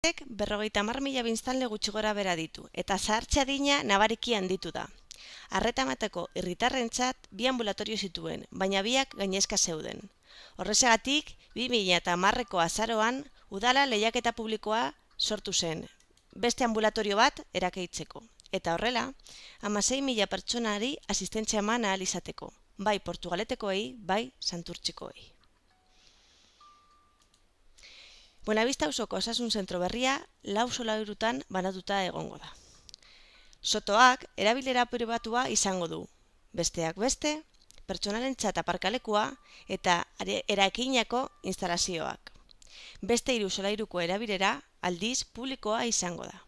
50.000 biztanle gutxi gora bera ditu, eta zahartze adina nabariki handitu da. Arreta emateko herritarrentzat 2 ambulatorio zituen, baina biak gainezka zeuden. Horrexegatik, 2010ko azaroan, udala lehiaketa publikoa sortu zen, beste ambulatorio bat erakeitzeko. Eta horrela, 16.000 pertsonari asistentzia eman ahal izateko, bai Portugaletekoei, bai Santurtzikoei. Buenavista auzoko osasun zentro berria 4 solairutan banatuta egongo da. Sotoak erabilera pribatua izango du, besteak beste, pertsonalentzat aparkalekua eta eraikinako instalazioak. Beste 3 solairuko erabilera aldiz publikoa izango da.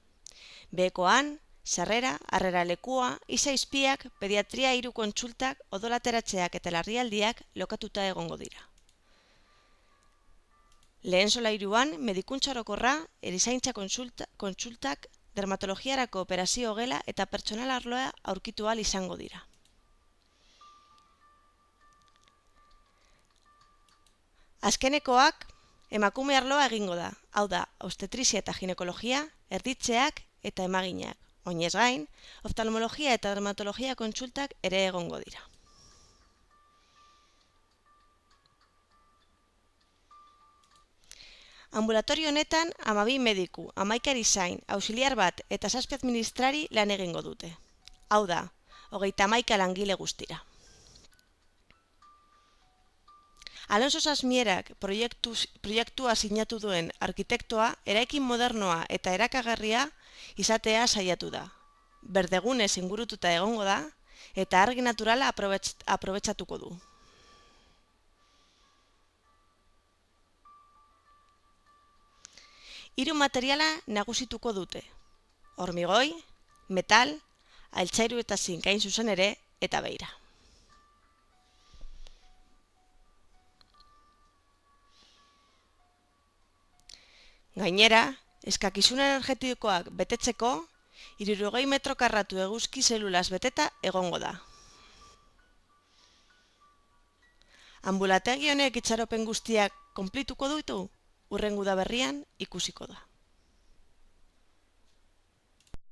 Behekoan, sarrera, harreralekua, izpiak, pediatria 3 kontsultak, odolateratzeak eta larrialdiak lokatuta egongo dira. Lehen solairuan, medikuntza orokorra, erizaintza kontsultak, dermatologiarako operazio gela eta pertsonal arloa aurkitu ahal izango dira. Azkenekoak, emakume arloa egingo da, hau da, obstetrizia eta ginekologia, erditzeak eta emaginak. Oinez gain, oftalmologia eta dermatologia kontsultak ere egongo dira. Ambulatorio honetan 12 mediku, 11 erizain, auxiliar bat eta 7 administrari lan egingo dute. Hau da, 31 langile guztira. Alonso Sasmierak proiektua sinatu duen arkitektoa eraikin modernoa eta erakagarria izatea saiatu da. Berdegunez ingurututa egongo da eta argi naturala aprobetxatuko du. Hiru materiala nagusituko dute: hormigoi, metal, altzairu eta zink hain zuzen ere, eta beira. Gainera, eskakizun energetikoak betetzeko 60 metro karratu eguzki zelulaz beteta egongo da. Ambulategi honek itxaropen guztiak konplituko ditu? Hurrengo udaberrian ikusiko da.